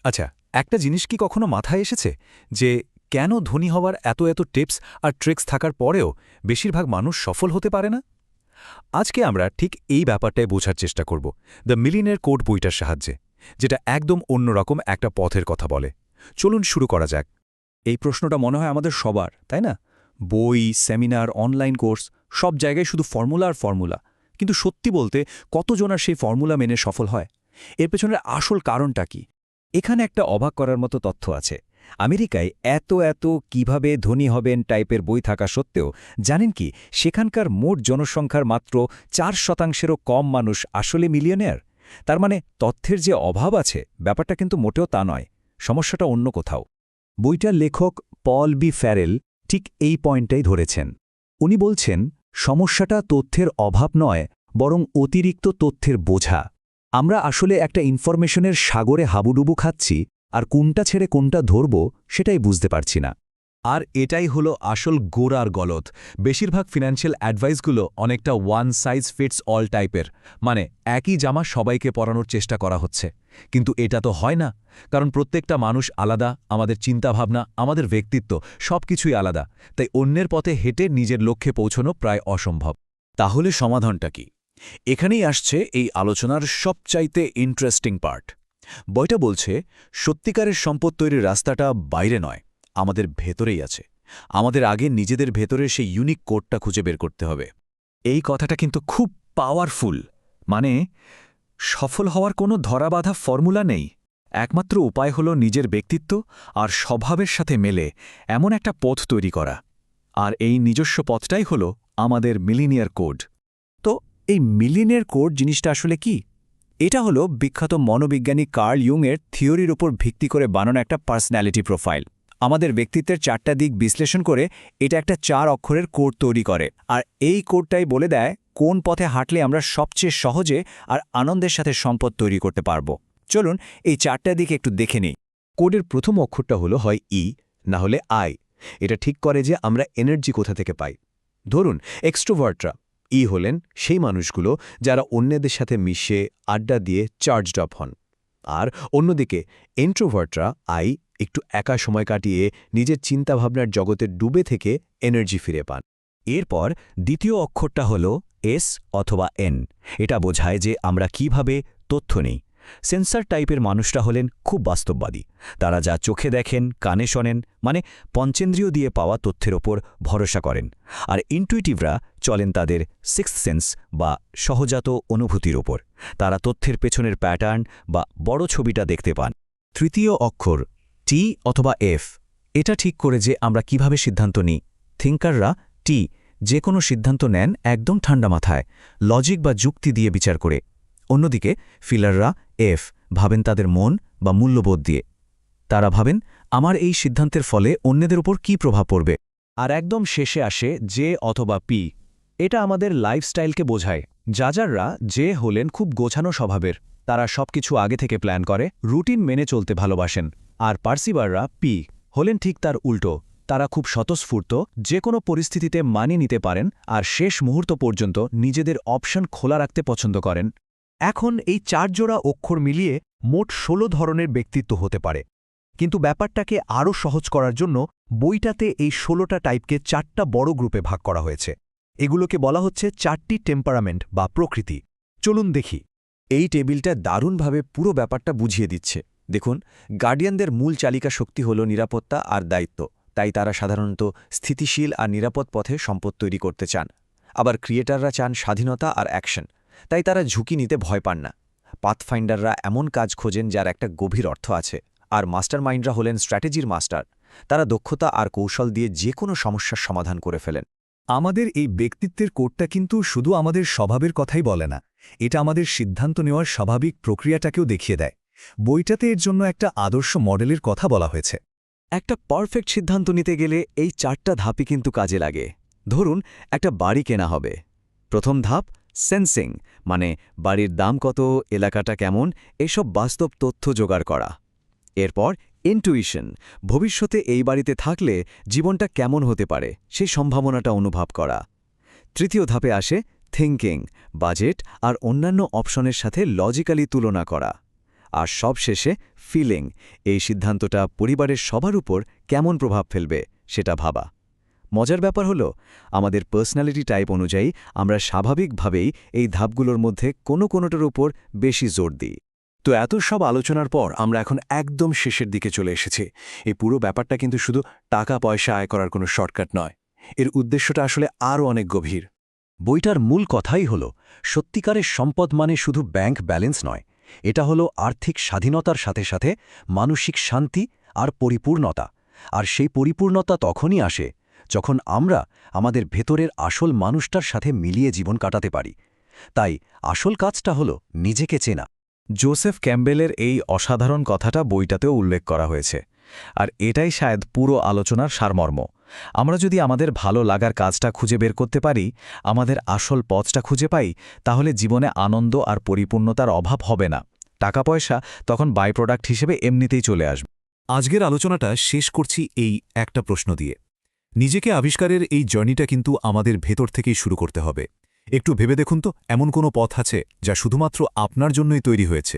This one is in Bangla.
আচ্ছা, একটা জিনিস কি কখনো মাথায় এসেছে যে কেন ধনী হওয়ার এত টিপস আর ট্রিক্স থাকার পরেও বেশিরভাগ মানুষ সফল হতে পারে না? আজকে আমরা ঠিক এই ব্যাপারটাই বোঝার চেষ্টা করব দ্য মিলিয়নেয়ার কোড বইটার সাহায্যে, যেটা একদম অন্যরকম একটা পথের কথা বলে। চলুন শুরু করা যাক। এই প্রশ্নটা মনে হয় আমাদের সবার, তাই না? বই, সেমিনার, অনলাইন কোর্স সব জায়গায় শুধু ফর্মুলা আর ফর্মুলা। কিন্তু সত্যি বলতে কতজন আর সেই ফর্মুলা মেনে সফল হয়? এর পেছনের আসল কারণটা কি? এখানে একটা অবাক করার মতো তথ্য আছে। আমেরিকায় এত কিভাবে ধনী হবেন টাইপের বই থাকা সত্ত্বেও জানেন কি সেখানকার মোট জনসংখ্যার মাত্র 4%-এরও কম মানুষ আসলে মিলিয়নেয়ার। তার মানে তথ্যের যে অভাব আছে ব্যাপারটা কিন্তু মোটেও তা নয়, সমস্যাটা অন্য কোথাও। বইটার লেখক পল বি ফ্যারেল ঠিক এই পয়েন্টটাই ধরেছেন। উনি বলছেন সমস্যাটা তথ্যের অভাব নয়, বরং অতিরিক্ত তথ্যের বোঝা। আমরা আসলে একটা ইনফরমেশনের সাগরে হাবুডুবু খাচ্ছি, আর কোনটা ছেড়ে কোনটা ধরব সেটাই বুঝতে পারছি না। আর এটাই হলো আসল গোড়ার গলদ। বেশিরভাগ ফিনান্সিয়াল অ্যাডভাইসগুলো অনেকটা ওয়ান সাইজ ফিটস অল টাইপের, মানে একই জামা সবাইকে পরানোর চেষ্টা করা হচ্ছে। কিন্তু এটা তো হয় না, কারণ প্রত্যেকটা মানুষ আলাদা, আমাদের চিন্তাভাবনা, আমাদের ব্যক্তিত্ব সবকিছুই আলাদা। তাই অন্যের পথে হেঁটে নিজের লক্ষ্যে পৌঁছানো প্রায় অসম্ভব। তাহলে সমাধানটা কি? এখানেই আসছে এই আলোচনার সবচাইতে ইন্টারেস্টিং পার্ট। বইটা বলছে সত্যিকারের সম্পদ তৈরির রাস্তাটা বাইরে নয়, আমাদের ভেতরেই আছে। আমাদের আগে নিজেদের ভেতরে সেই ইউনিক কোডটা খুঁজে বের করতে হবে। এই কথাটা কিন্তু খুব পাওয়ারফুল। মানে সফল হওয়ার কোনো ধরাবাঁধা ফর্মুলা নেই, একমাত্র উপায় হলো নিজের ব্যক্তিত্ব আর স্বভাবের সাথে মেলে এমন একটা পথ তৈরি করা। আর এই নিজস্ব পথটাই হলো আমাদের মিলিনিয়ার কোড। তো এই মিলিনিয়ার কোড জিনিসটা আসলে কি? এটা হলো বিখ্যাত মনোবিজ্ঞানী কার্ল ইয়ুংয়ের থিওরির উপর ভিত্তি করে বানানো একটা পার্সোনালিটি প্রোফাইল। আমাদের ব্যক্তিত্বের 4টা দিক বিশ্লেষণ করে এটা একটা 4 অক্ষরের কোড তৈরি করে। আর এই কোডটাই বলে দেয় কোন পথে হাঁটলে আমরা সবচেয়ে সহজে আর আনন্দের সাথে সম্পদ তৈরি করতে পারব। চলুন এই 4টা দিক একটু দেখে নিই। কোডের প্রথম অক্ষরটা হলো হয় ই, না হলে আই। এটা ঠিক করে যে আমরা এনার্জি কোথা থেকে পাই। ধরুন এক্সট্রোভার্টরা ই হলেন সেই মানুষগুলো যারা অন্যদের সাথে মিশে আড্ডা দিয়ে চার্জড আপ হন। আর অন্যদিকে ইন্ট্রোভার্টরা আই, একটু একা সময় কাটিয়ে নিজের চিন্তাভাবনার জগতে ডুবে থেকে এনার্জি ফিরে পান। এরপর দ্বিতীয় অক্ষরটা হল এস অথবা এন। এটা বোঝায় যে আমরা কিভাবে তথ্য নেই। সেন্সার টাইপের মানুষরা হলেন খুব বাস্তববাদী। তারা যা চোখে দেখেন, কানে শোনেন, মানে পঞ্চেন্দ্রিয় দিয়ে পাওয়া তথ্যের ওপর ভরসা করেন। আর ইনটুইটিভরা চলেন তাদের সিক্সথ সেন্স বা সহজাত অনুভূতির ওপর। তারা তথ্যের পেছনের প্যাটার্ন বা বড় ছবিটা দেখতে পান। তৃতীয় অক্ষর টি অথবা এফ। এটা ঠিক করে যে আমরা কিভাবে সিদ্ধান্ত নিই। থিঙ্কাররা টি, যে কোনো সিদ্ধান্ত নেন একদম ঠান্ডা মাথায়, লজিক বা যুক্তি দিয়ে বিচার করে। অন্যদিকে ফিলাররা এফ, ভাবেন তাদের মন বা মূল্যবোধ দিয়ে। তারা ভাবেন আমার এই সিদ্ধান্তের ফলে অন্যদের উপর কী প্রভাব পড়বে। আর একদম শেষে আসে জে অথবা পি। এটা আমাদের লাইফস্টাইলকে বোঝায়। জাজাররা জে হলেন খুব গোছানো স্বভাবের। তারা সবকিছু আগে থেকে প্ল্যান করে, রুটিন মেনে চলতে ভালোবাসেন। আর পার্সিভাররা পি হলেন ঠিক তার উল্টো। তারা খুব স্বতঃস্ফূর্ত, যে কোনো পরিস্থিতিতে মানিয়ে নিতে পারেন আর শেষ মুহূর্ত পর্যন্ত নিজেদের অপশন খোলা রাখতে পছন্দ করেন। এখন এই 4 জোড়া অক্ষর মিলিয়ে মোট 16 ধরনের ব্যক্তিত্ব হতে পারে। কিন্তু ব্যাপারটাকে আরও সহজ করার জন্য বইটাতে এই 16টা টাইপকে 4টা বড় গ্রুপে ভাগ করা হয়েছে। এগুলোকে বলা হচ্ছে 4টি টেম্পারামেন্ট বা প্রকৃতি। চলুন দেখি। এই টেবিলটা দারুণভাবে পুরো ব্যাপারটা বুঝিয়ে দিচ্ছে। দেখুন, গার্ডিয়ানদের মূল চালিকা শক্তি হল নিরাপত্তা আর দায়িত্ব। তাই তারা সাধারণত স্থিতিশীল আর নিরাপদ পথে সম্পদ তৈরি করতে চান। আবার ক্রিয়েটাররা চান স্বাধীনতা আর অ্যাকশন, তাই তারা ঝুঁকি নিতে ভয় পান না। পাথফাইন্ডাররা এমন কাজ খোঁজেন যার একটা গভীর অর্থ আছে। আর মাস্টার মাইন্ডরা হলেন স্ট্র্যাটেজির মাস্টার। তারা দক্ষতা আর কৌশল দিয়ে যে কোনো সমস্যার সমাধান করে ফেলেন। আমাদের এই ব্যক্তিত্বের কোডটা কিন্তু শুধু আমাদের স্বভাবের কথাই বলে না, এটা আমাদের সিদ্ধান্ত নেওয়ার স্বাভাবিক প্রক্রিয়াটাকেও দেখিয়ে দেয়। বইটাতে এর জন্য একটা আদর্শ মডেলের কথা বলা হয়েছে। একটা পারফেক্ট সিদ্ধান্ত নিতে গেলে এই 4টা ধাপই কিন্তু কাজে লাগে। ধরুন একটা বাড়ি কেনা হবে। প্রথম ধাপ সেন্সিং, মানে বাড়ির দাম কত, এলাকাটা কেমন, এসব বাস্তব তথ্য জোগাড় করা। এরপর ইনটুইশন, ভবিষ্যতে এই বাড়িতে থাকলে জীবনটা কেমন হতে পারে সেই সম্ভাবনাটা অনুভব করা। তৃতীয় ধাপে আসে থিঙ্কিং, বাজেট আর অন্যান্য অপশনের সাথে লজিক্যালি তুলনা করা। আর সবশেষে ফিলিং, এই সিদ্ধান্তটা পরিবারের সবার উপর কেমন প্রভাব ফেলবে সেটা ভাবা। মজার ব্যাপার হলো আমাদের পার্সোনালিটি টাইপ অনুযায়ী আমরা স্বাভাবিকভাবেই এই ধাপগুলোর মধ্যে কোনোটার উপর বেশি জোর দিই। তো এত সব আলোচনার পর আমরা এখন একদম শেষের দিকে চলে এসেছি। এই পুরো ব্যাপারটা কিন্তু শুধু টাকা পয়সা আয় করার কোনো শর্টকাট নয়, এর উদ্দেশ্যটা আসলে আরও অনেক গভীর। বইটার মূল কথাই হল সত্যিকারের সম্পদ মানে শুধু ব্যাংক ব্যালেন্স নয়, এটা হলো আর্থিক স্বাধীনতার সাথে সাথে মানসিক শান্তি আর পরিপূর্ণতা। আর সেই পরিপূর্ণতা তখনই আসে যখন আমরা আমাদের ভেতরের আসল মানুষটার সাথে মিলিয়ে জীবন কাটাতে পারি। তাই আসল কাজটা হলো নিজেকে চেনা। জোসেফ ক্যাম্বেলের এই অসাধারণ কথাটা বইটাতেও উল্লেখ করা হয়েছে, আর এটাই শায়দ পুরো আলোচনার সারমর্ম। আমরা যদি আমাদের ভালো লাগার কাজটা খুঁজে বের করতে পারি, আমাদের আসল পথটা খুঁজে পাই, তাহলে জীবনে আনন্দ আর পরিপূর্ণতার অভাব হবে না। টাকা পয়সা তখন বাই প্রোডাক্ট হিসেবে এমনিতেই চলে আসবে। আজকের আলোচনাটা শেষ করছি এই একটা প্রশ্ন দিয়ে। নিজেকে আবিষ্কারের এই জার্নিটা কিন্তু আমাদের ভেতর থেকেই শুরু করতে হবে। একটু ভেবে দেখুন তো, এমন কোনো পথ আছে যা শুধুমাত্র আপনার জন্যই তৈরি হয়েছে?